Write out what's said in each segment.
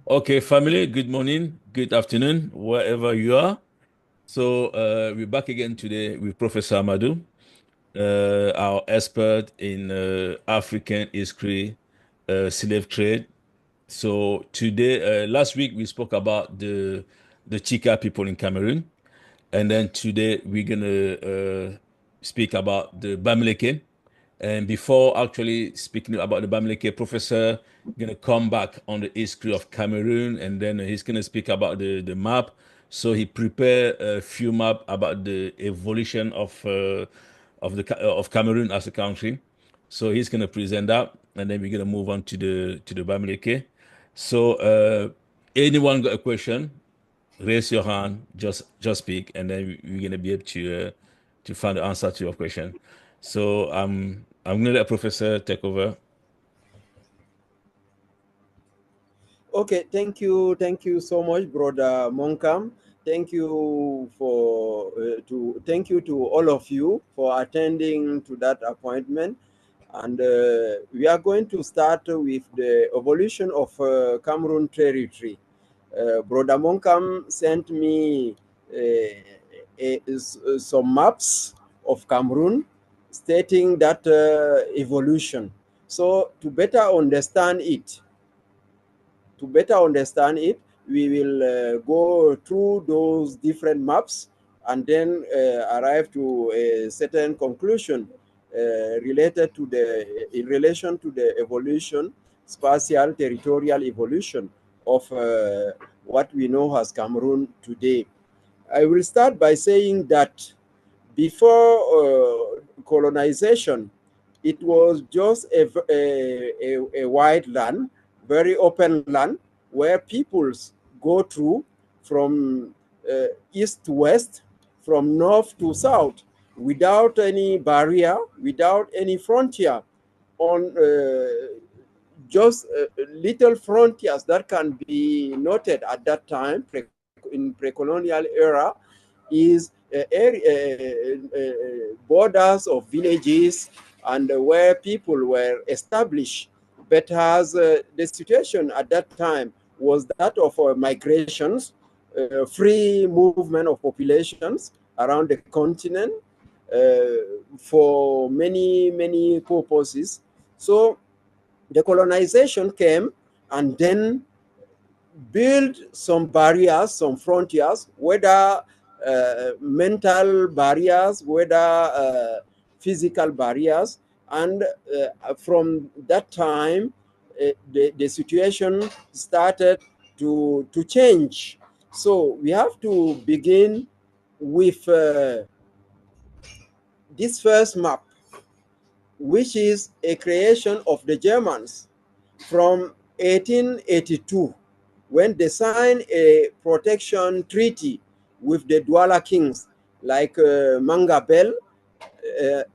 Okay, family, good morning, good afternoon, wherever you are. So we're back again today with Professor Ahmadou, our expert in African history, slave trade. So today, last week we spoke about the Chika people in Cameroon, and then today we're gonna speak about the Bamileke. And before actually speaking about the Bamileke, Professor gonna come back on the history of Cameroon, and then he's gonna speak about the map. So he prepared a few map about the evolution of Cameroon as a country. So he's gonna present that, and then we're gonna move on to the Bamileke. So anyone got a question? Raise your hand, just speak, and then we're gonna be able to find the answer to your question. So I'm gonna let Professor take over. Okay, thank you so much, brother Monkam. Thank you thank you to all of you for attending to that appointment. And we are going to start with the evolution of Cameroon territory. Brother Monkam sent me some maps of Cameroon stating that evolution. So to better understand it, we will go through those different maps and then arrive to a certain conclusion related to in relation to the evolution, spatial territorial evolution of what we know as Cameroon today. I will start by saying that before colonization, it was just a wide land, very open land, where peoples go through from east to west, from north to south, without any barrier, without any frontier, on just little frontiers that can be noted at that time in pre-colonial era is borders of villages and where people were established. But as the situation at that time was that of migrations, free movement of populations around the continent for many purposes. So the colonization came and then build some barriers, some frontiers, whether mental barriers, whether physical barriers. And from that time, the situation started to change. So we have to begin with this first map, which is a creation of the Germans from 1882, when they signed a protection treaty with the Douala kings like Mangabel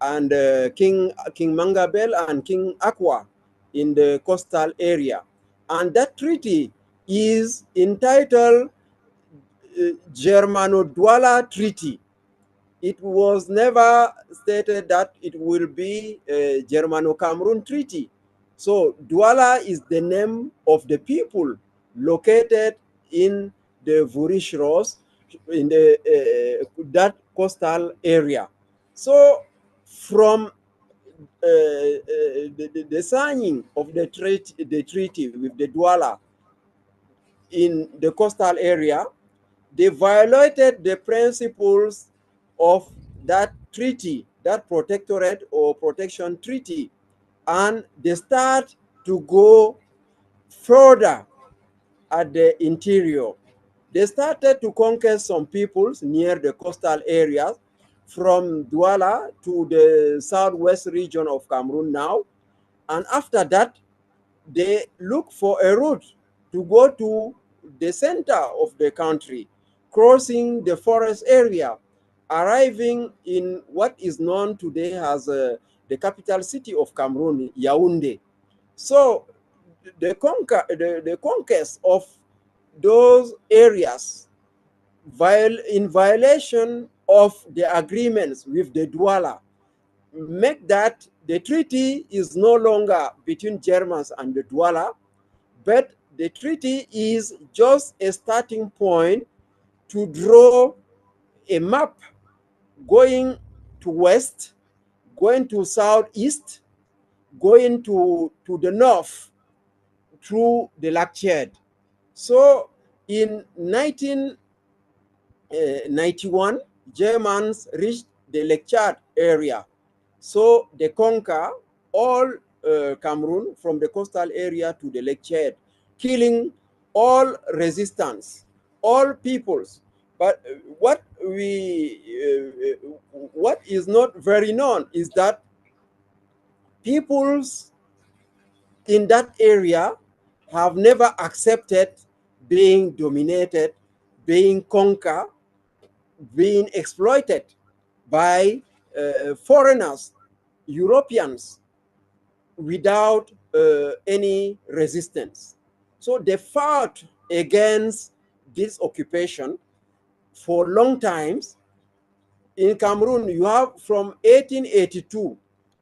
and King Mangabel and King Akwa in the coastal area. And that treaty is entitled Germano-Douala Treaty. It was never stated that it will be a Germano-Cameroon treaty. So Douala is the name of the people located in the Vurish in that coastal area. So from the signing of the treaty with the Douala in the coastal area, they violated the principles of that treaty, that protectorate or protection treaty, and they start to go further at the interior. They started to conquer some peoples near the coastal areas from Douala to the southwest region of Cameroon now. And after that, they look for a route to go to the center of the country, crossing the forest area, arriving in what is known today as the capital city of Cameroon, Yaoundé. So the conquest of those areas in violation of the agreements with the Douala make that the treaty is no longer between Germans and the Douala, but the treaty is just a starting point to draw a map going to west, going to southeast, going to the north through the Lac Tchad. So in 1991, Germans reached the Lake Chad area. So they conquer all Cameroon from the coastal area to the Lake Chad, killing all resistance, all peoples. But what is not very known is that peoples in that area have never accepted being dominated, being conquered, being exploited by foreigners, Europeans, without any resistance. So they fought against this occupation for long times. In Cameroon, you have from 1882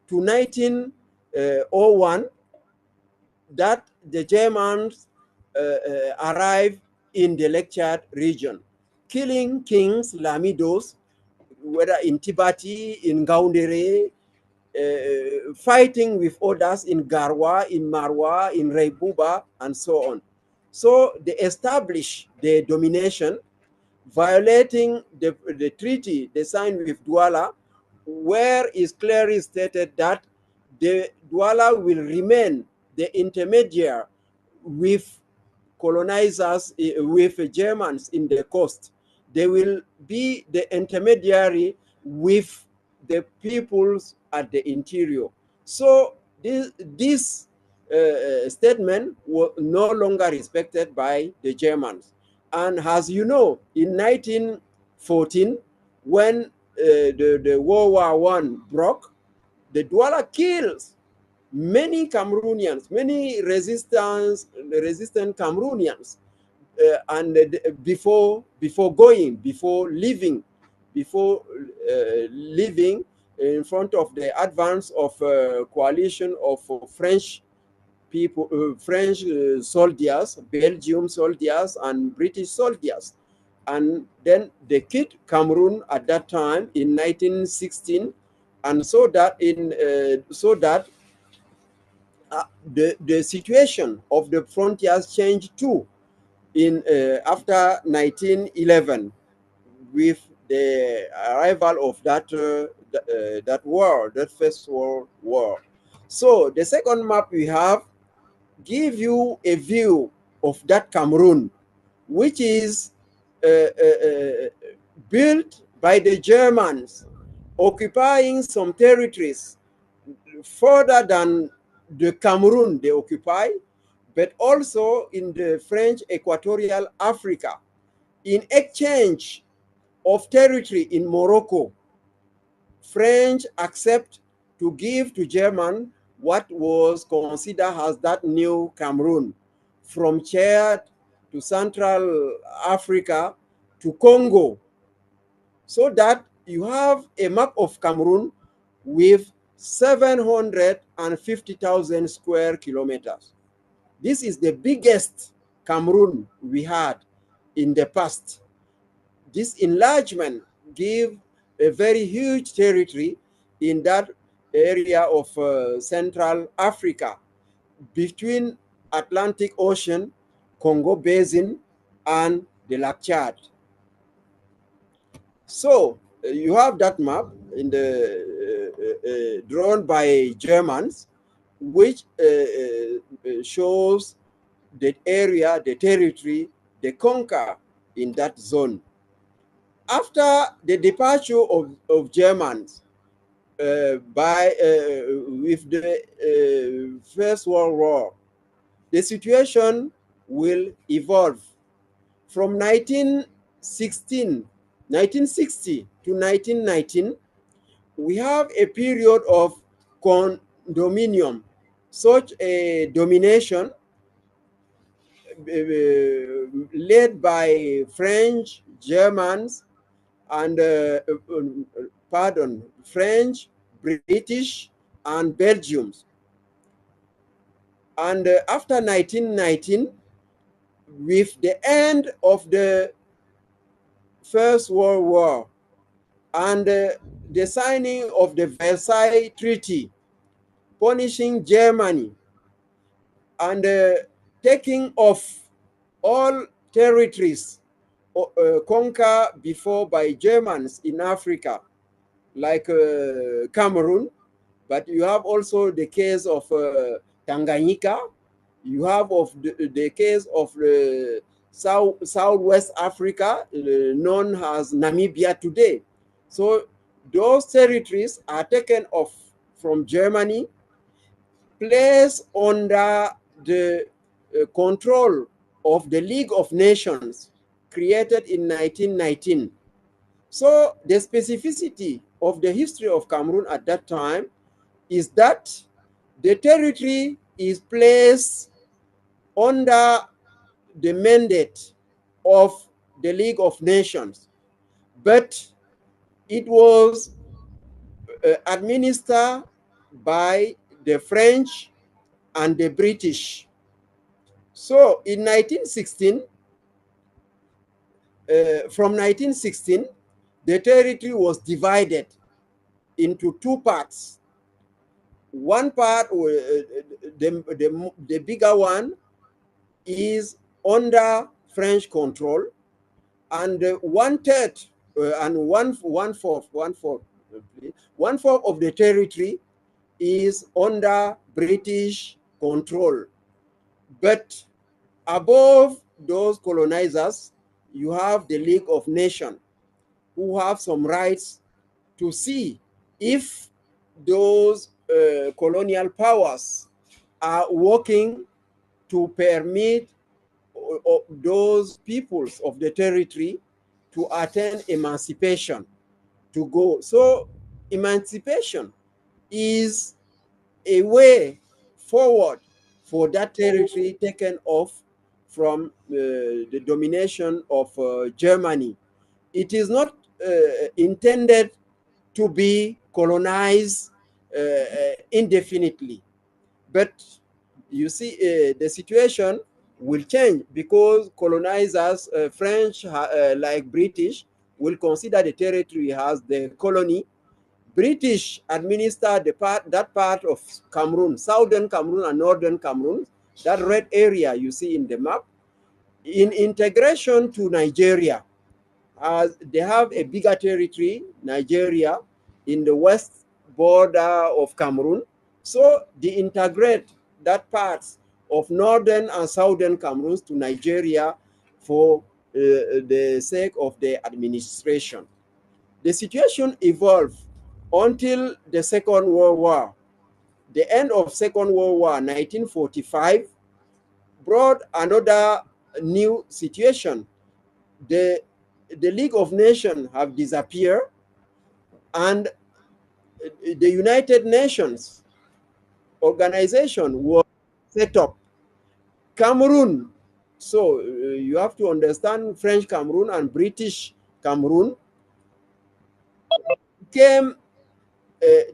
to 1901 that the Germans arrived in the Lake Chad region, killing kings, lamidos, whether in Tibati, in Ngaoundere, fighting with others in Garwa, in Marwa, in Reibuba, and so on. So they established their domination, violating the treaty they signed with Douala, where is clearly stated that the Douala will remain the intermediary with colonizers, with Germans in the coast. They will be the intermediary with the peoples at the interior. So this statement was no longer respected by the Germans. And as you know, in 1914, when the World War I broke, the Douala kills many Cameroonians, many resistant Cameroonians, and before leaving in front of the advance of coalition of French people, French soldiers, Belgium soldiers, and British soldiers. And then they killed Cameroon at that time in 1916, and so that the situation of the frontiers changed too in after 1911 with the arrival of that First World War. So the second map we have give you a view of that Cameroon, which is built by the Germans, occupying some territories further than the Cameroon they occupy, but also in the French Equatorial Africa. In exchange of territory in Morocco, French accept to give to German what was considered as that new Cameroon, from Chad to Central Africa to Congo, so that you have a map of Cameroon with 750,000 square kilometers. This is the biggest Cameroon we had in the past. This enlargement gave a very huge territory in that area of Central Africa between Atlantic Ocean, Congo Basin, and the Lac Chad. So you have that map in the drawn by Germans, which shows the area, the territory they conquer in that zone. After the departure of Germans with the First World War, the situation will evolve. From 1960 to 1919, we have a period of condominium, such a domination led by French, Germans, and French, British, and Belgians. And after 1919, with the end of the First World War and the signing of the Versailles Treaty, punishing Germany and taking off all territories conquered before by Germans in Africa, like Cameroon, but you have also the case of Tanganyika, you have of the case of Southwest Africa, known as Namibia today. So those territories are taken off from Germany, placed under the control of the League of Nations, created in 1919. So the specificity of the history of Cameroon at that time is that the territory is placed under the mandate of the League of Nations, but it was administered by the French and the British. So in 1916, from 1916, the territory was divided into two parts. One part, the bigger one, is under French control, and one-third and one-fourth of the territory is under British control. But above those colonizers, you have the League of Nations, who have some rights to see if those colonial powers are working to permit those peoples of the territory to attain emancipation, to go. So emancipation is a way forward for that territory taken off from the domination of Germany. It is not intended to be colonized indefinitely. But you see, the situation will change because colonizers, French like British, will consider the territory as the colony. British administer that part of Cameroon, southern Cameroon and northern Cameroon, that red area you see in the map, in integration to Nigeria. As they have a bigger territory, Nigeria, in the west border of Cameroon. So they integrate that part of northern and southern Cameroon to Nigeria for the sake of the administration. The situation evolved until the Second World War. The end of Second World War, 1945, brought another new situation. The League of Nations have disappeared, and the United Nations organization was set up. Cameroon, so you have to understand French Cameroon and British Cameroon became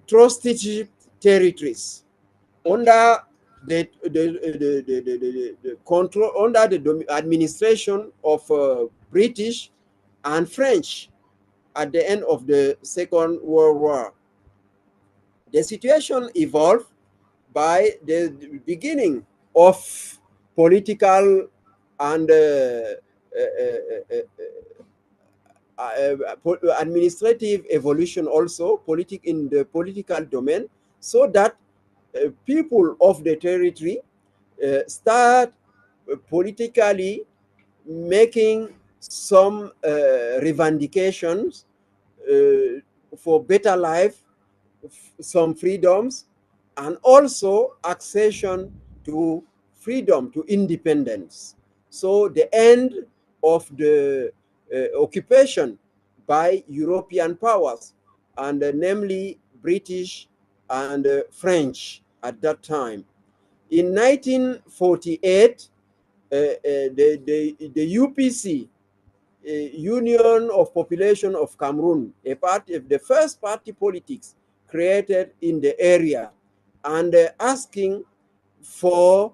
trusteeship territories under the control, under the administration of British and French at the end of the Second World War. The situation evolved by the beginning of political and administrative evolution, also in the political domain, so that people of the territory start politically making some revendications for better life, some freedoms, and also accession to freedom, to independence. So the end of the occupation by European powers, and namely British and French at that time. In 1948, the UPC, Union of Population of Cameroon, a party of the first party politics created in the area, and asking for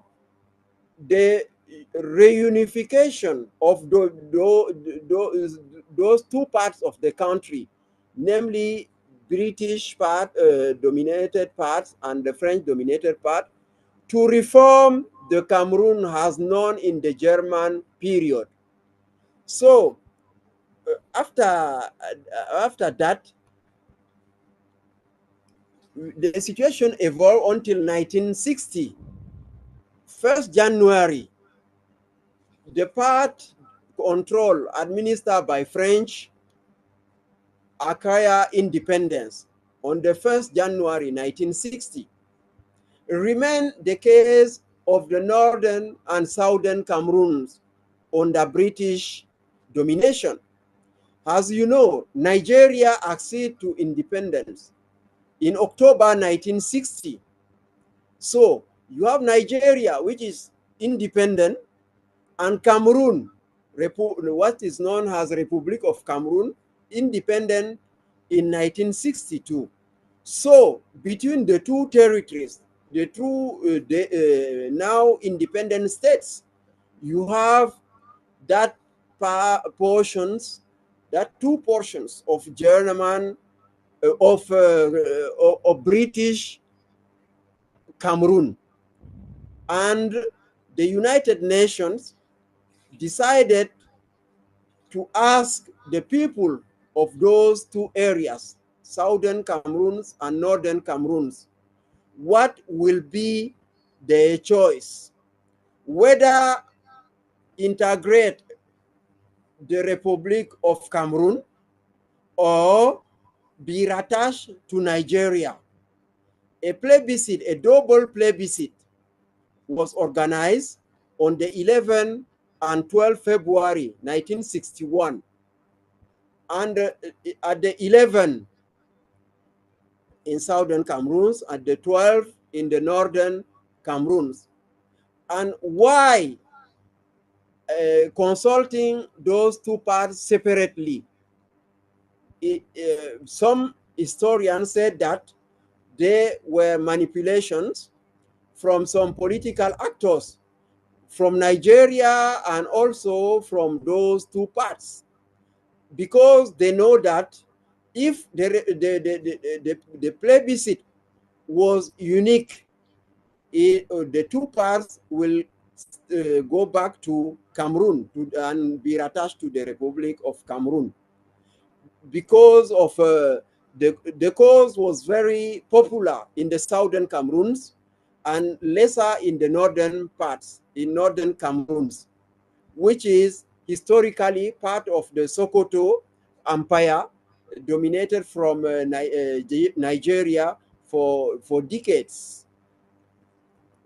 the reunification of those two parts of the country, namely British part, dominated parts and the French dominated part, to reform the Cameroon as known in the German period. So after that, the situation evolved until 1960. 1st January, the part controlled, administered by French, acquire independence on the 1st January 1960. Remain the case of the northern and southern Cameroons under British domination. As you know, Nigeria acceded to independence in October 1960. So you have Nigeria, which is independent, and Cameroon, what is known as Republic of Cameroon, independent in 1962. So between the two territories, the two now independent states, you have that portions, that two portions of German, of British Cameroon. And the United Nations decided to ask the people of those two areas, Southern Cameroons and Northern Cameroons, what will be their choice, whether integrate the Republic of Cameroon or be attached to Nigeria. A plebiscite, a double plebiscite, was organized on the 11th and 12th February 1961. And at the 11th in Southern Cameroons, at the 12th in the Northern Cameroons. And why consulting those two parts separately? Some historians said that there were manipulations from some political actors from Nigeria and also from those two parts, because they know that if the plebiscite was unique, the two parts will go back to Cameroon and be attached to the Republic of Cameroon. Because of the cause was very popular in the southern Cameroons and lesser in the northern parts, in northern Cameroons, which is historically part of the Sokoto Empire, dominated from Nigeria for decades.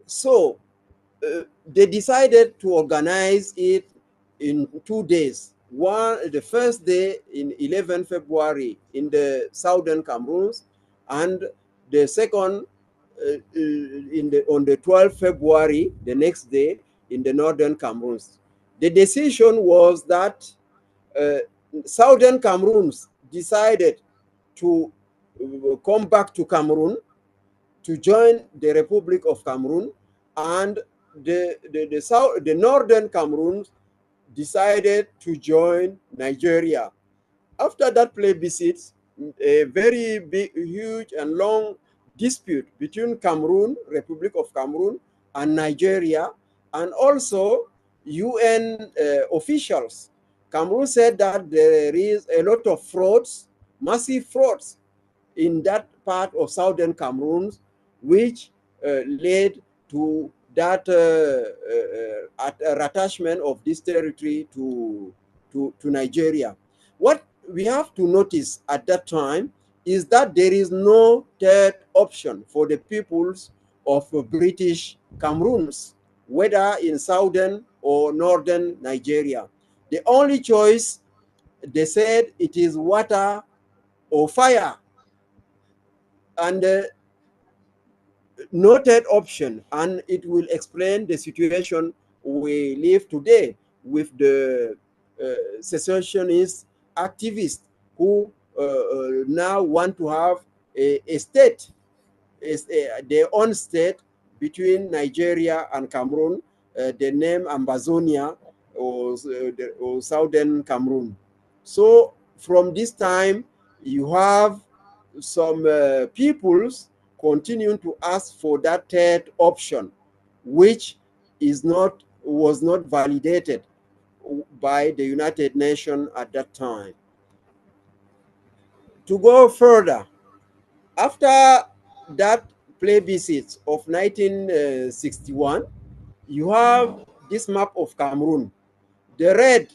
So they decided to organize it in 2 days. The first day in 11 February in the southern Cameroons, and the second on the 12th February, the next day, in the northern Cameroons. The decision was that southern Cameroons decided to come back to Cameroon to join the Republic of Cameroon, and the northern Cameroons decided to join Nigeria. After that plebiscite, a very big, huge and long dispute between Cameroon, Republic of Cameroon, and Nigeria, and also UN officials. Cameroon said that there is a lot of frauds, massive frauds in that part of southern Cameroon, which led to that attachment of this territory to Nigeria. What we have to notice at that time is that there is no third option for the peoples of British Cameroons, whether in southern or northern Nigeria. The only choice, they said, it is water or fire. And no third option, and it will explain the situation we live today with the secessionist activists who now want to have a state, their own state between Nigeria and Cameroon, the name Ambazonia or Southern Cameroon. So from this time, you have some peoples continuing to ask for that third option, which was not validated by the United Nations at that time. To go further, after that plebiscite of 1961, you have this map of Cameroon. The red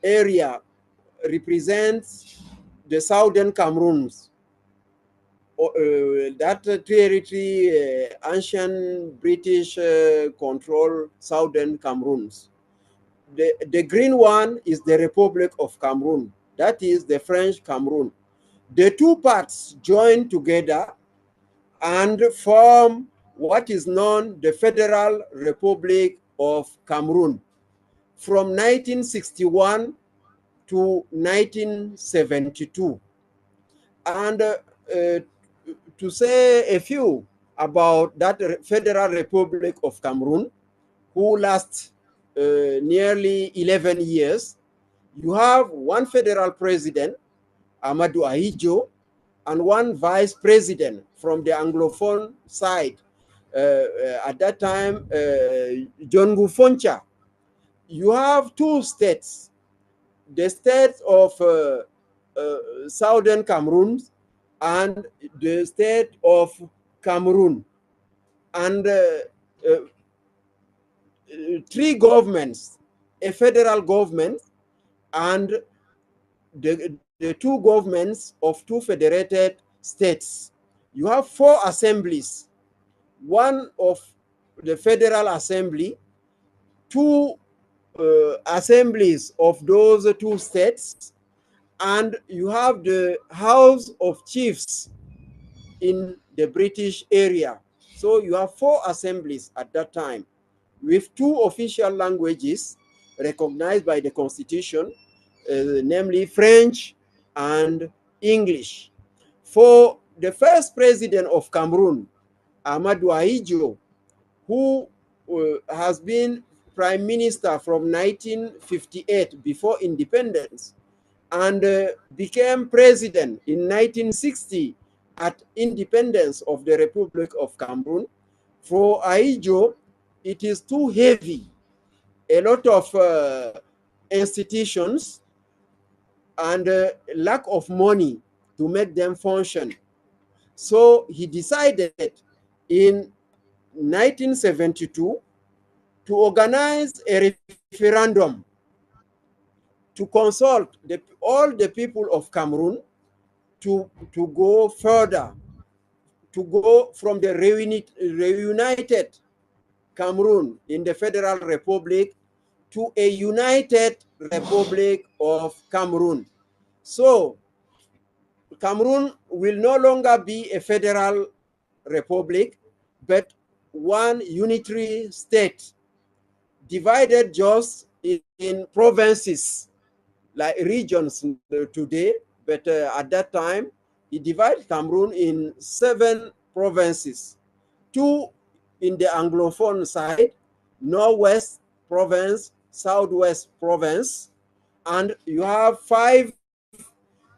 area represents the southern Cameroons, that territory, ancient British control southern Cameroons. The green one is the Republic of Cameroon, that is the French Cameroon. The two parts join together and form what is known the Federal Republic of Cameroon from 1961 to 1972. And to say a few about that Federal Republic of Cameroon, who lasts nearly 11 years, you have one federal president, Ahmadou Ahidjo, and one vice president from the Anglophone side. At that time, John Gufoncha. You have two states, the state of Southern Cameroon and the state of Cameroon. And three governments, a federal government and the two governments of two federated states. You have four assemblies, one of the Federal Assembly, two assemblies of those two states, and you have the House of Chiefs in the British area. So you have four assemblies at that time with two official languages recognized by the Constitution, namely French and English. For the first president of Cameroon, Ahmadou Ahidjo, who has been prime minister from 1958 before independence and became president in 1960 at independence of the Republic of Cameroon. For Ahidjo, it is too heavy. A lot of institutions and lack of money to make them function. So he decided in 1972 to organize a referendum to consult all the people of Cameroon to go further, to go from the reunited Cameroon in the Federal Republic to a united Republic of Cameroon. So Cameroon will no longer be a federal republic, but one unitary state divided just in provinces, like regions today, but at that time, he divided Cameroon in 7 provinces, 2 in the Anglophone side, Northwest Province, Southwest Province, and you have 5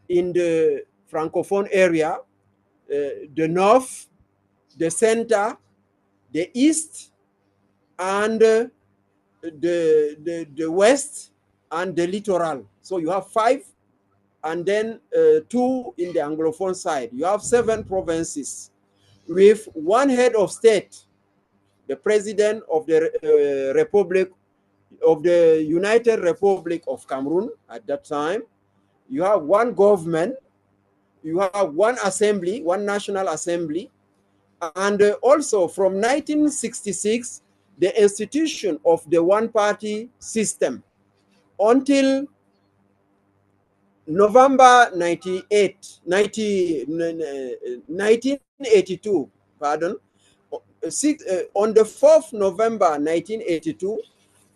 in the Francophone area, the North, the Center, the East, and the West, and the Littoral. So you have 5, and then 2 in the Anglophone side. You have 7 provinces with one head of state, the president of the Republic of the United Republic of Cameroon at that time. You have one government, you have one assembly, one national assembly, and also from 1966, the institution of the one-party system until November 1982, pardon, on the 4th November 1982,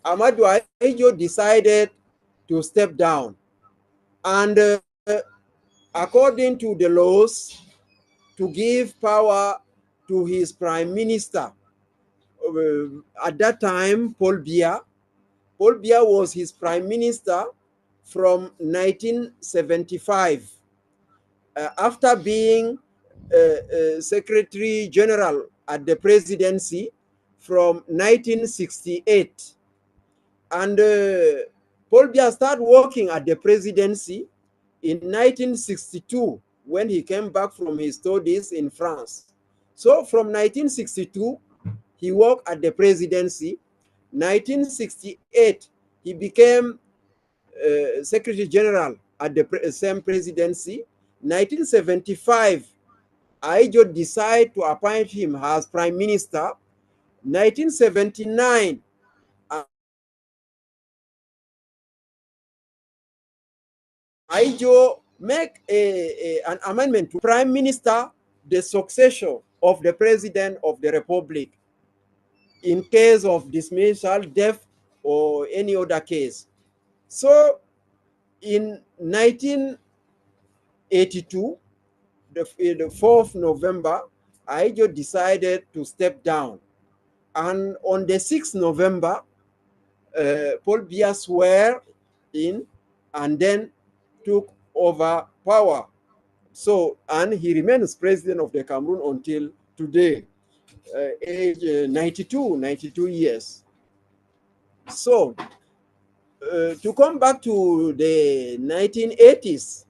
Ahmadou Ahidjo decided to step down. And according to the laws, to give power to his prime minister, at that time, Paul Biya was his prime minister from 1975. After being Secretary General at the presidency from 1968. And Paul Biya started working at the presidency in 1962 when he came back from his studies in France. So from 1962, he worked at the presidency. 1968, he became Secretary General at the same presidency. 1975, Aijo decided to appoint him as Prime Minister. 1979, Aijo make an amendment to Prime Minister, the successor of the President of the Republic, in case of dismissal, death, or any other case. So in 1982, the 4th November, Aijo decided to step down. And on the 6th November, Paul Biya swore in and then took over power. So, and he remains president of the Cameroon until today, age 92 years. So, to come back to the 1980s,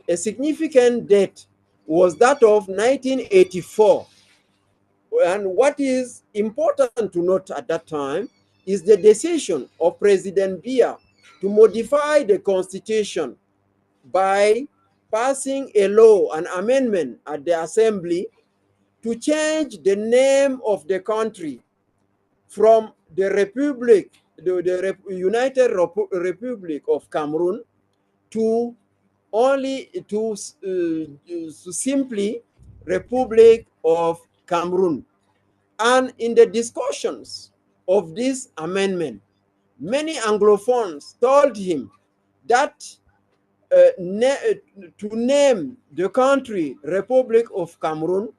a significant date was that of 1984. And what is important to note at that time is the decision of President Biya to modify the constitution by passing a law, an amendment at the assembly to change the name of the country from the Republic, the United Republic of Cameroon, to only to simply Republic of Cameroon. And in the discussions of this amendment, many Anglophones told him that to name the country Republic of Cameroon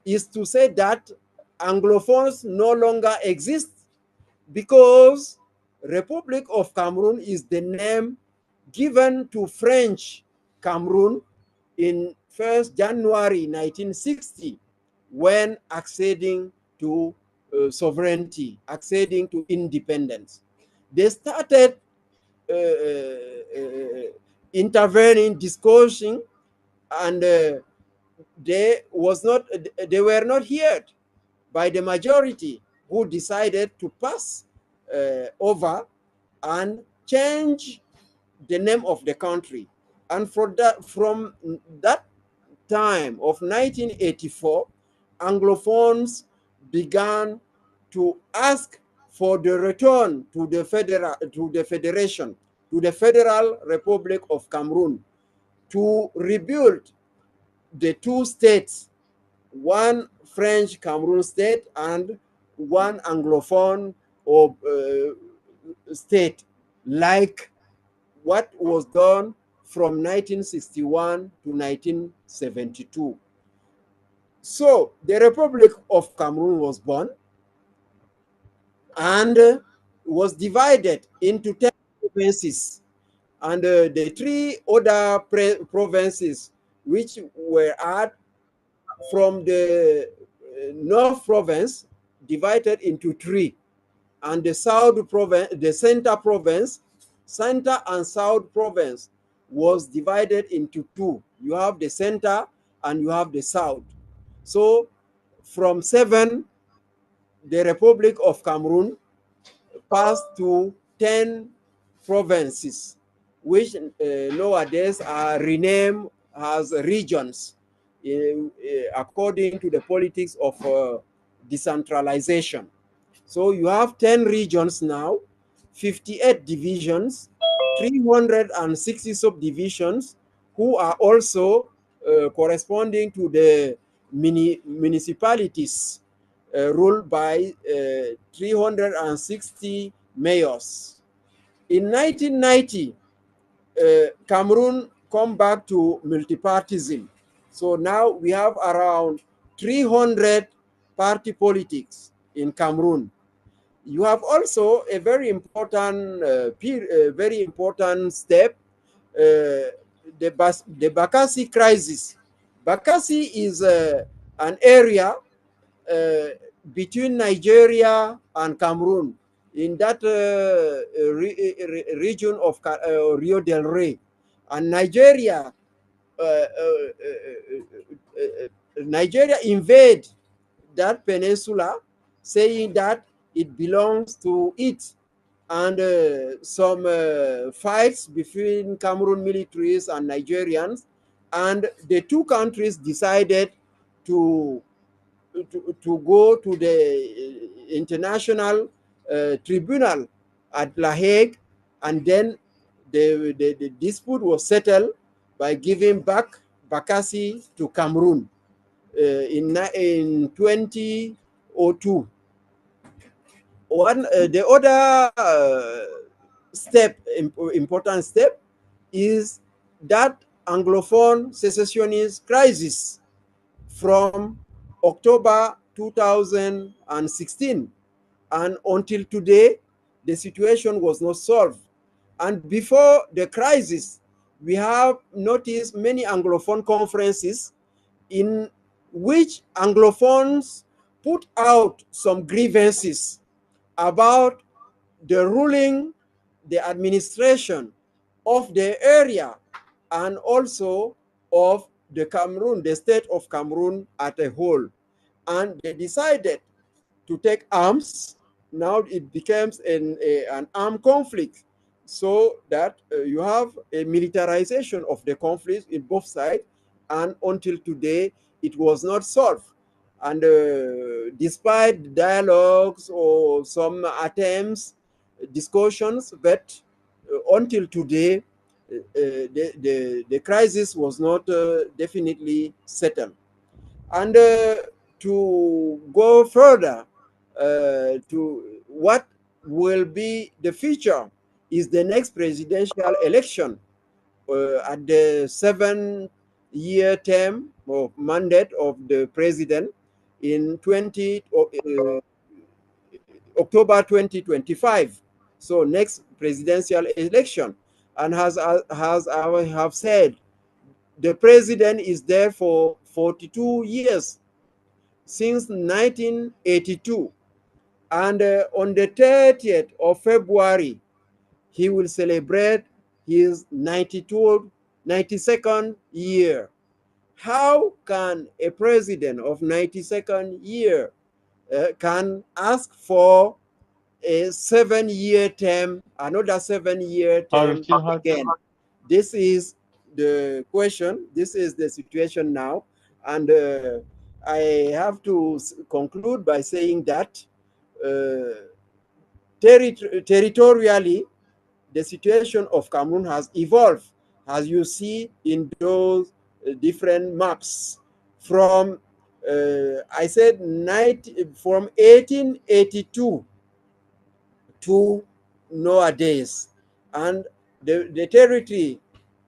is to say that Anglophones no longer exist, because Republic of Cameroon is the name given to French Cameroon in 1st January 1960 when acceding to sovereignty, acceding to independence. They started intervening, discussing, and they were not heard by the majority, who decided to pass over and change the name of the country. And from that time of 1984, Anglophones began to ask for the return to the Federation, to the Federal Republic of Cameroon, to rebuild the two states, one French Cameroon state and one Anglophone or state, like what was done from 1961 to 1972. So the Republic of Cameroon was born and was divided into 10 provinces. And the 3 other provinces which were at from the North Province divided into 3, and the South Province, the Center and South Province was divided into 2. You have the center and you have the south. So from 7, the Republic of Cameroon passed to 10 provinces, which nowadays are renamed as regions, according to the politics of decentralization. So you have 10 regions now, 58 divisions, 360 subdivisions, who are also corresponding to the municipalities ruled by 360 mayors. In 1990, Cameroon come back to multipartism. So now we have around 300 party politics, in Cameroon. You have also a very important step, the Bakassi crisis. Bakassi is an area between Nigeria and Cameroon in that region of Rio del Rey. And Nigeria invade that peninsula, saying that it belongs to it. And some fights between Cameroon militaries and Nigerians, and the two countries decided to go to the international tribunal at La Hague, and then the dispute was settled by giving back Bakassi to Cameroon in 2002. The other important step is that Anglophone secessionist crisis from October 2016, and until today the situation was not solved. And before the crisis, we have noticed many Anglophone conferences in which Anglophones put out some grievances about the ruling, the administration of the area, and also of the Cameroon, the state of Cameroon as a whole. And they decided to take arms. Now it becomes an armed conflict, so that you have a militarization of the conflict in both sides, and until today it was not solved. And despite dialogues or some attempts, discussions, but until today the crisis was not definitely settled. And to go further to what will be the future is the next presidential election at the 7-year term of mandate of the president in October 2025. So next presidential election. And as I have said, the president is there for 42 years, since 1982. And on the 30th of February, he will celebrate his 92nd year. How can a president of 92nd year can ask for a 7-year term, another 7-year term again? This is the question. This is the situation now. And I have to conclude by saying that territorially, the situation of Cameroon has evolved, as you see in those different maps. From I said from 1882 to nowadays, and the territory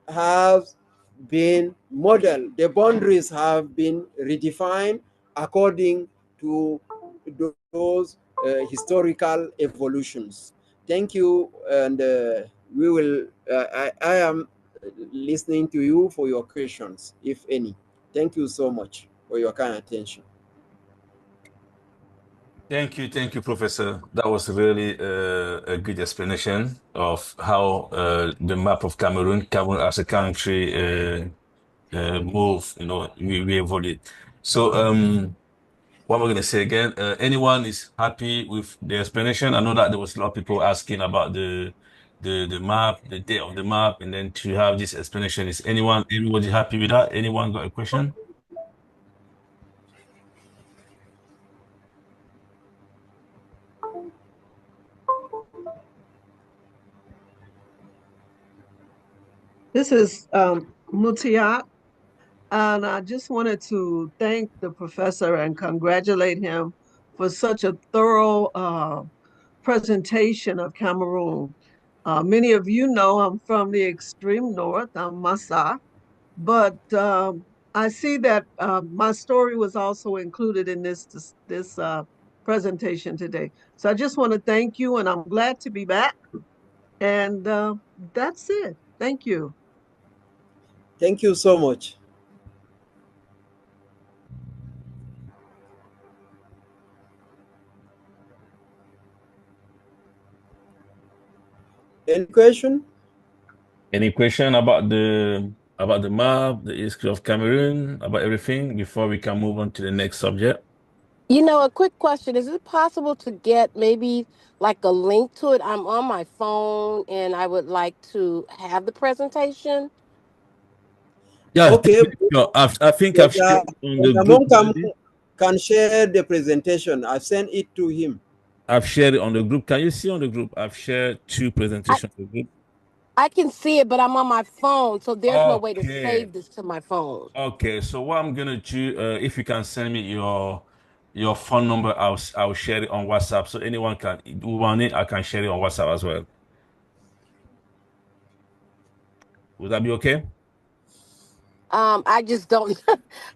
has been modeled. The boundaries have been redefined according to those historical evolutions. Thank you, and we will. I am listening to you for your questions, if any. Thank you so much for your kind attention. Thank you, Professor. That was really a good explanation of how the map of Cameroon as a country move, we evolved. So what am I going to say again? Anyone is happy with the explanation? I know that there was a lot of people asking about the map, the date of the map, and then to have this explanation. Is everybody happy with that? Anyone got a question? This is Mutiat, and I just wanted to thank the professor and congratulate him for such a thorough presentation of Cameroon. Many of you know I'm from the extreme north, I'm Massa, but I see that my story was also included in this presentation today. So I just want to thank you, and I'm glad to be back. And that's it. Thank you. Thank you so much. Any question? Any question about the map, the history of Cameroon, about everything before we can move on to the next subject? You know, a quick question. Is it possible to get maybe like a link to it? I'm on my phone and I would like to have the presentation. Yeah, Okay. sure. I think I've shared on the group already. Can share the presentation. I've sent it to him. I've shared it on the group. Can you see on the group? I've shared 2 presentations on the group. I can see it, but I'm on my phone, so there's no way to Okay. save this to my phone. Okay, so what I'm gonna do, if you can send me your phone number, I'll share it on WhatsApp. So anyone can who want it, I can share it on WhatsApp as well. Would that be okay? I just don't.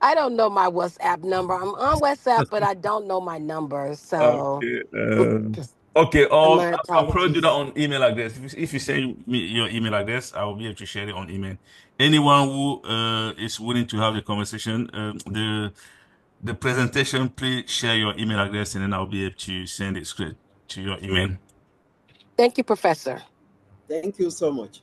I don't know my WhatsApp number. I'm on WhatsApp, but I don't know my number. So, Okay. Okay. Or my I'll probably do that apologies. on email address. If you send me your email address, I will be able to share it on email. Anyone who is willing to have the conversation, the presentation, please share your email address, and then I'll be able to send it straight to your email. Thank you, Professor. Thank you so much.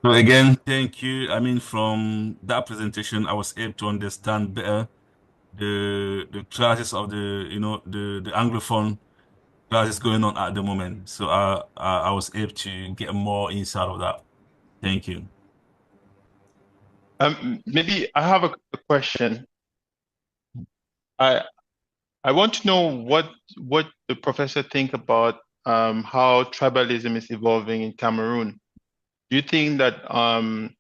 So again, thank you. I mean, from that presentation, I was able to understand better the classes of the Anglophone classes going on at the moment. So I was able to get more insight of that. Thank you. Maybe I have a question. I want to know what the professor think about how tribalism is evolving in Cameroon. Do you think that on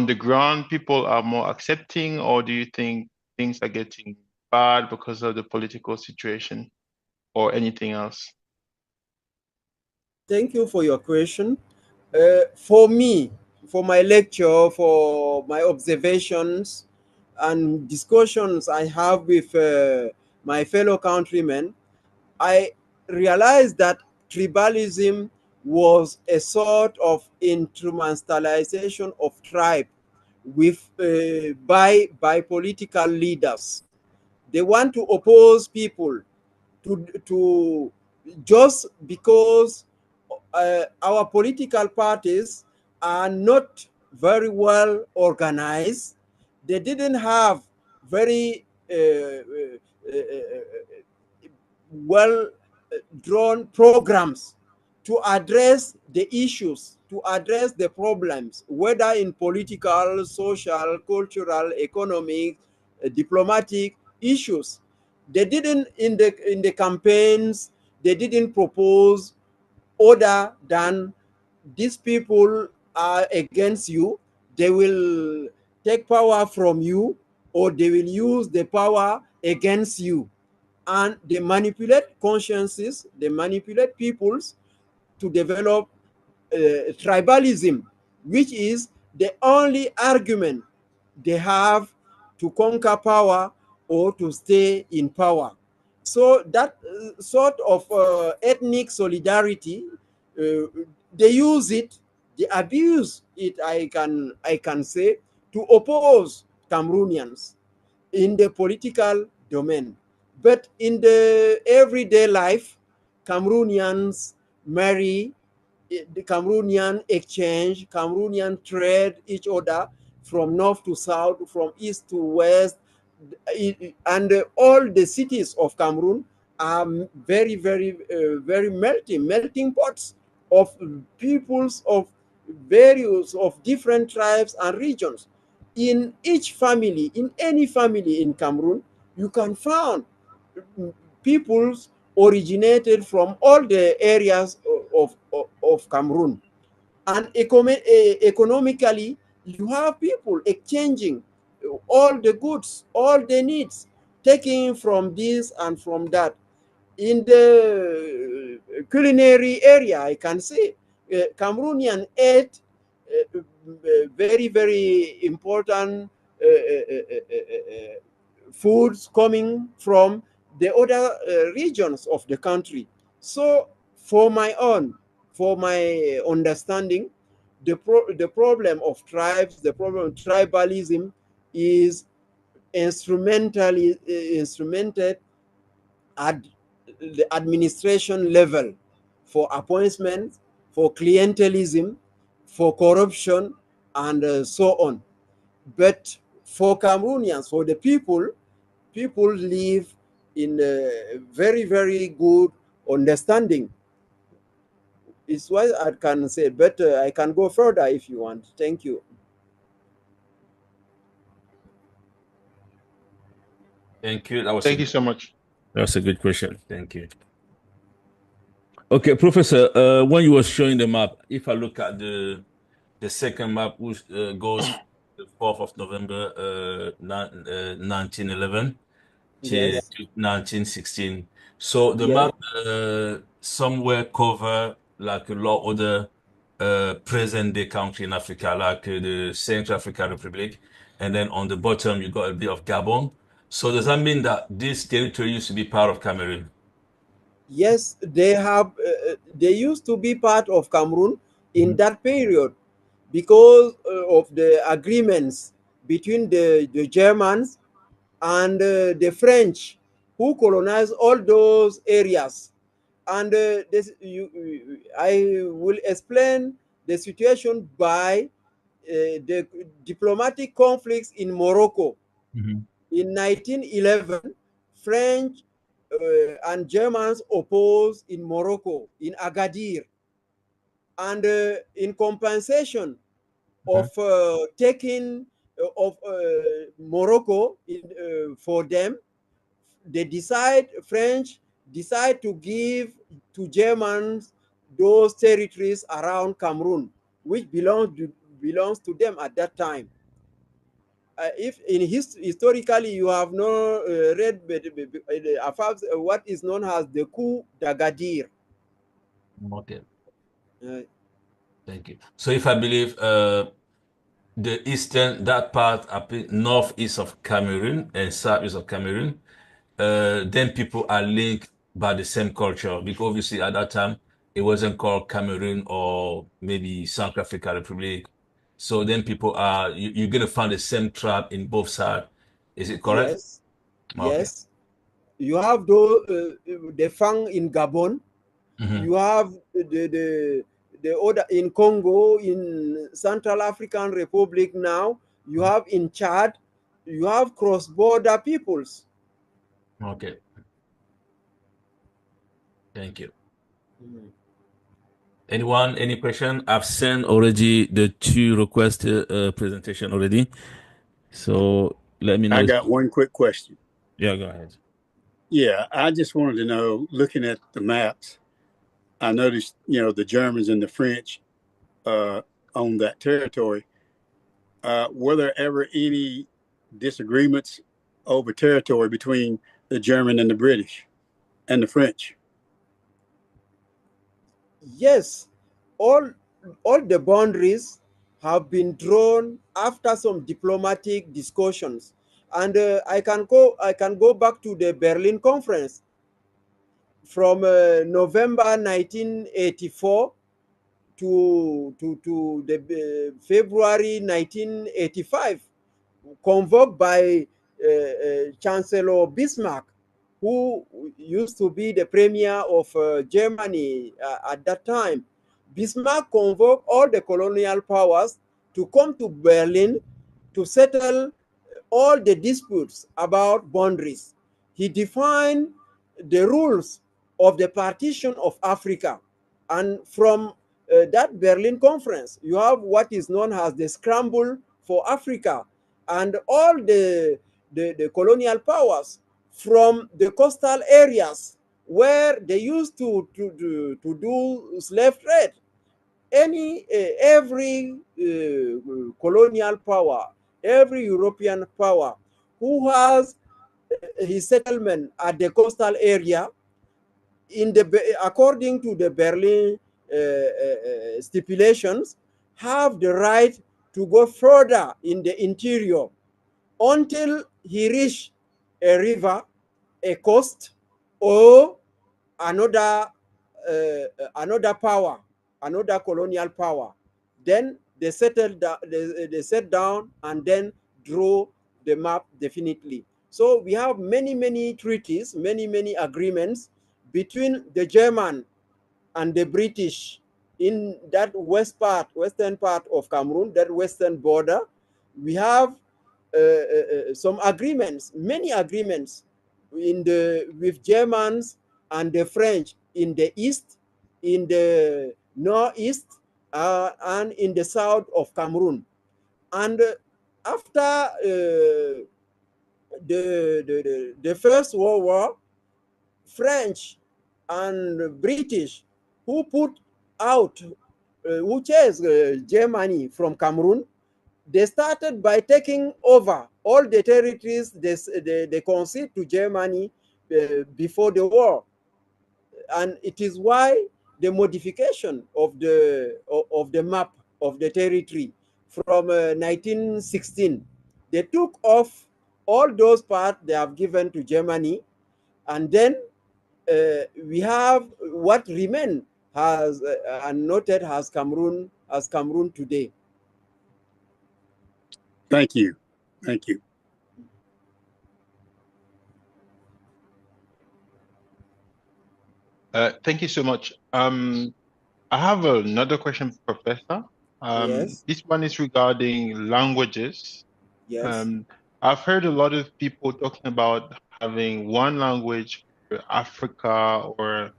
the ground people are more accepting, or do you think things are getting bad because of the political situation, or anything else? Thank you for your question. For me, for my lecture, for my observations and discussions I have with my fellow countrymen, I realized that tribalism was a sort of instrumentalization of tribe by political leaders. They want to oppose people to just because our political parties are not very well organized. They didn't have very well drawn programs to address the issues, to address the problems, whether in political, social, cultural, economic, diplomatic issues. They didn't in the campaigns. They didn't propose other than these people are against you. They will take power from you, or they will use the power against you, and they manipulate consciences. They manipulate peoples to develop tribalism, which is the only argument they have to conquer power or to stay in power. So that sort of ethnic solidarity, they use it, they abuse it, I can say, to oppose Cameroonians in the political domain. But in the everyday life, Cameroonians marry, the Cameroonian exchange, Cameroonian trade each other from north to south, from east to west, and all the cities of Cameroon are very melting pots of peoples of various of different tribes and regions. In each family, in any family in Cameroon, you can find peoples originated from all the areas of Cameroon. And economically, you have people exchanging all the goods, all the needs, taking from this and from that. In the culinary area, I can say Cameroonian ate very important foods coming from the other regions of the country. So for my understanding, the problem of tribes, the problem of tribalism is instrumented at the administration level for appointments, for clientelism, for corruption, and so on. But for Cameroonians, for the people live in a very, very good understanding. It's what I can say, but I can go further if you want. Thank you. Thank you. Thank you so much. That's a good question. Thank you. Okay, Professor, when you were showing the map, if I look at the second map, which goes the 4th of November 1911 to Yes. 1916. So the Yes. map somewhere cover like a lot of other present day country in Africa, like the Central African Republic, and then on the bottom you got a bit of Gabon. So does that mean that this territory used to be part of Cameroon? Yes, they have. They used to be part of Cameroon in that period because of the agreements between the Germans and the French, who colonized all those areas. And I will explain the situation by the diplomatic conflicts in Morocco. In 1911, French and Germans opposed in Morocco, in Agadir. And in compensation of taking of Morocco for them, French decide to give to Germans those territories around Cameroon, which belongs to them at that time. If in historically you have no read what is known as the coup d'Agadir. Okay. Thank you. So if I believe the eastern, that part up northeast of Cameroon and southeast of Cameroon, then people are linked by the same culture, because obviously at that time it wasn't called Cameroon or maybe South Africa Republic. So then people are, you're going to find the same tribe in both sides. Is it correct? Yes. Okay. Yes. You have the Fang in Gabon. You have the other in Congo, in Central African Republic now. You have in Chad. You have cross-border peoples. Okay. Thank you. Anyone, any question? I've sent already the 2 requested presentation already. So let me know. I got one quick question. Yeah, go ahead. Yeah, I just wanted to know, looking at the maps, I noticed, the Germans and the French on that territory. Were there ever any disagreements over territory between the German and the British and the French? Yes, all the boundaries have been drawn after some diplomatic discussions, and I can go back to the Berlin Conference from November 1984 to the February 1985, convoked by Chancellor Bismarck, who used to be the premier of Germany at that time. Bismarck convoked all the colonial powers to come to Berlin to settle all the disputes about boundaries. He defined the rules of the partition of Africa. And from that Berlin conference, you have what is known as the scramble for Africa. And all the colonial powers from the coastal areas where they used to do slave trade, every colonial power, every European power who has his settlement at the coastal area, according to the Berlin stipulations, have the right to go further in the interior until he reached a river, a coast, or another another power, another colonial power. Then they settled they sat down and then drew the map definitely. So we have many treaties, many agreements between the German and the British in that western part of Cameroon, that western border. We have some agreements, many agreements with Germans and the French in the east, in the northeast, and in the south of Cameroon. And after the First World War, French and British who put out, who chased Germany from Cameroon, they started by taking over all the territories they conceded to Germany before the war. And it is why the modification of the map of the territory from 1916, they took off all those parts they have given to Germany, and then we have what remain has and noted as Cameroon today. Thank you. Thank you. Thank you so much. I have another question, Professor. Yes. This one is regarding languages. Yes. I've heard a lot of people talking about having one language for Africa or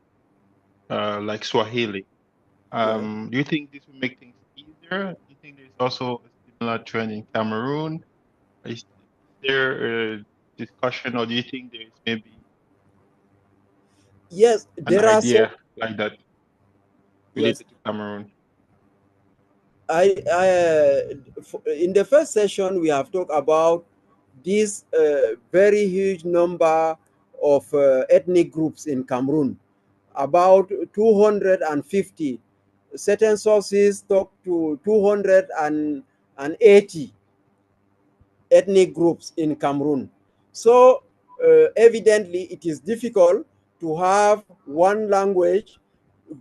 like Swahili. Do you think this will make things easier? Do you think there's also a similar trend in Cameroon? Is there a discussion, or do you think there is maybe Yes, an there are some. idea like that Yes, related to Cameroon? in the first session we have talked about this very huge number of ethnic groups in Cameroon, about 250. Certain sources talk to 280 ethnic groups in Cameroon. So evidently it is difficult to have one language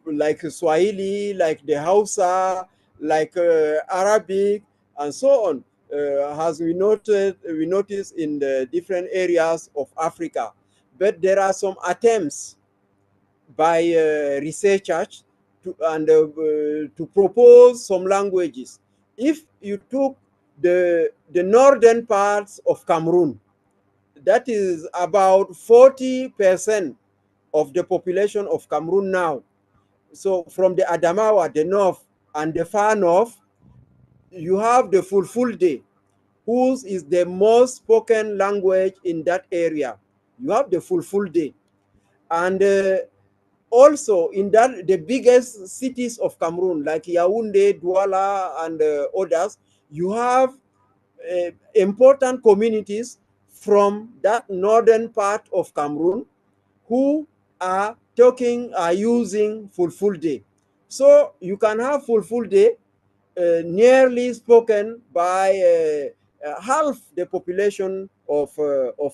like Swahili, like the Hausa, like Arabic, and so on, as we notice in the different areas of Africa. But there are some attempts by researchers to propose some languages. If you took the northern parts of Cameroon, that is about 40% of the population of Cameroon now. So from the Adamawa, the north, and the far north, you have the Fulfulde, whose is the most spoken language in that area. You have the Fulfulde. And also in that, the biggest cities of Cameroon, like Yaoundé, Douala, and others, you have important communities from that northern part of Cameroon who are using Fulfulde. So you can have Fulfulde nearly spoken by half the population of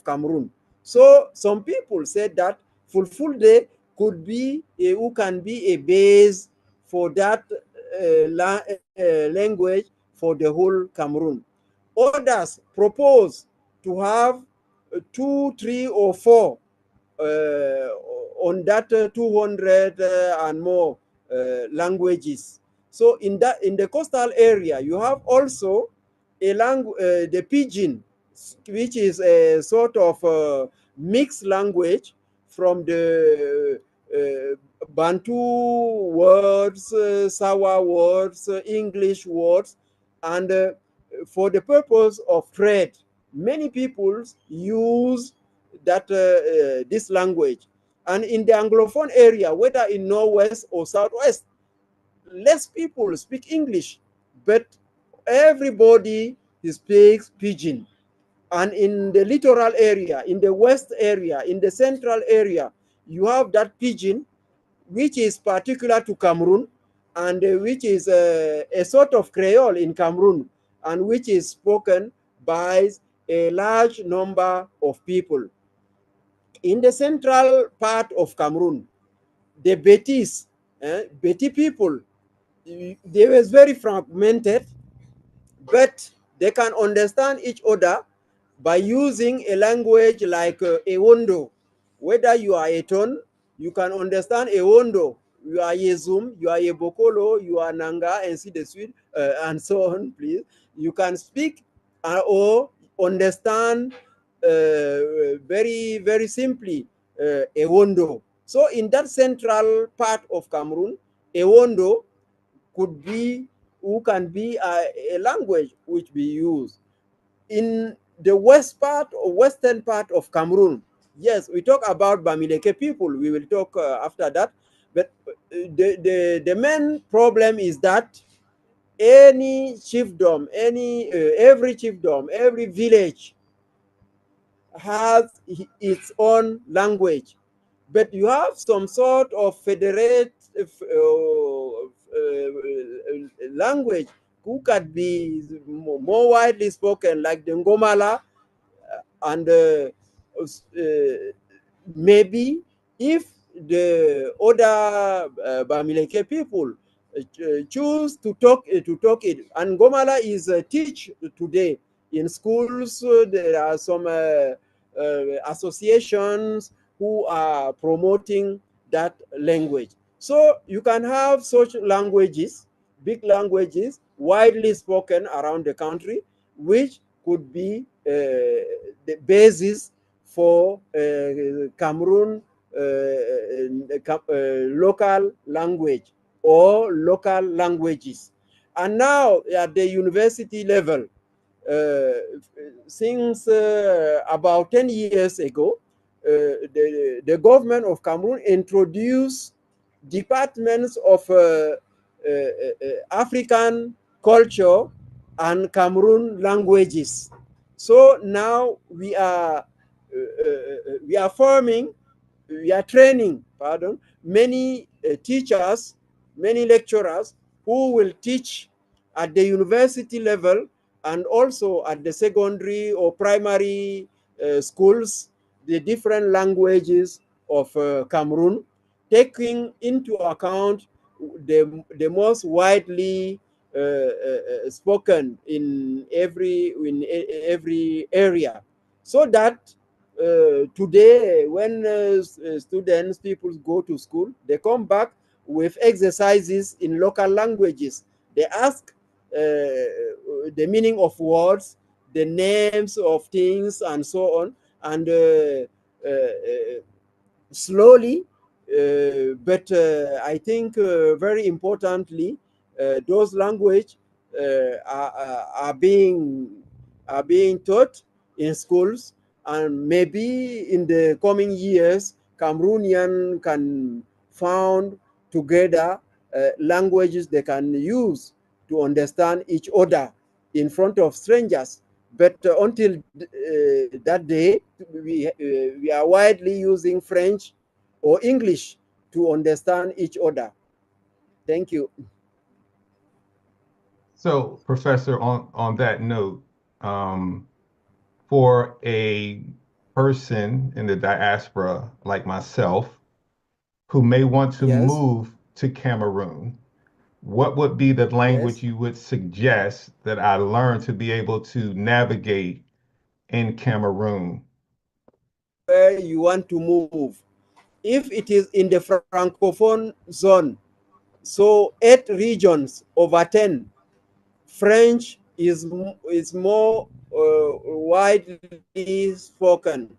Cameroon. So some people said that Fulfulde could be who can be a base for that language for the whole Cameroon. Others propose to have 2, 3, or 4 on that 200 and more languages. So in the coastal area, you have also a the Pidgin, which is a sort of mixed language from the Bantu words, Sawa words, English words, and for the purpose of trade, many people use that this language. And in the Anglophone area, whether in Northwest or Southwest, less people speak English, but everybody speaks Pidgin. And in the littoral area, in the west area, in the central area, you have that Pidgin, which is particular to Cameroon, and which is a sort of Creole in Cameroon, and which is spoken by a large number of people. In the central part of Cameroon, the Betis, Beti people, they were very fragmented, but they can understand each other by using a language like Ewondo. Whether you are a Ton, you can understand Ewondo. You are Yezum, you are Yebokolo, you are Nanga, and see the suite, and so on, please. You can speak or understand very, very simply Ewondo. So in that central part of Cameroon, Ewondo could be, who can be a language which we use. In the western part of Cameroon, yes, we talk about Bamileke people. We will talk after that. But the main problem is that any chiefdom, every chiefdom, every village has its own language. But you have some sort of federate language who can be more widely spoken, like the Ngomala, and maybe if the other Bamileke people choose to talk it, and Ngomala is teach today in schools. There are some associations who are promoting that language. So you can have such languages, big languages, widely spoken around the country, which could be the basis for Cameroon local language or local languages. And now at the university level, since about 10 years ago, the government of Cameroon introduced departments of African culture and Cameroon languages. So now we are training, many teachers, many lecturers who will teach at the university level and also at the secondary or primary schools, the different languages of Cameroon, taking into account the most widely spoken in every area, so that today when people go to school, they come back with exercises in local languages. They ask the meaning of words, the names of things, and so on, and slowly, but I think very importantly, those language are being taught in schools, and maybe in the coming years, Cameroonian can found together languages they can use to understand each other in front of strangers. But until that day, we are widely using French or English to understand each other. Thank you. So, Professor, on that note, for a person in the diaspora like myself who may want to Yes. move to Cameroon, what would be the language you would suggest that I learn to be able to navigate in Cameroon? Where you want to move. If it is in the Francophone zone, so 8 regions over 10, French is more widely spoken.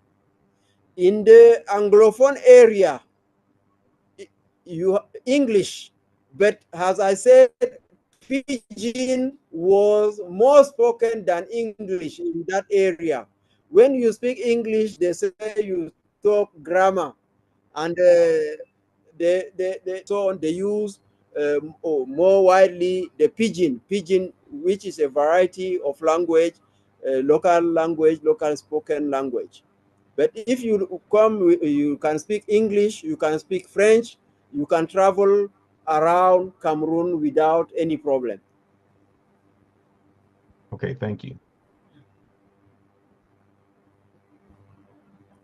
In the Anglophone area, English, but as I said, Pidgin was more spoken than English in that area. When you speak English, they say you talk grammar, and they use more widely the Pidgin, which is a variety of language, local spoken language. But if you come, you can speak English, you can speak French, you can travel around Cameroon without any problem. Okay, thank you.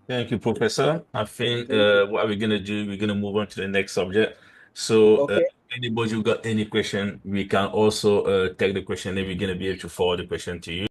Thank you, Professor. I think what we're gonna do, we're gonna move on to the next subject. So, Okay. anybody who got any question, we can also take the question, and we're gonna be able to forward the question to you.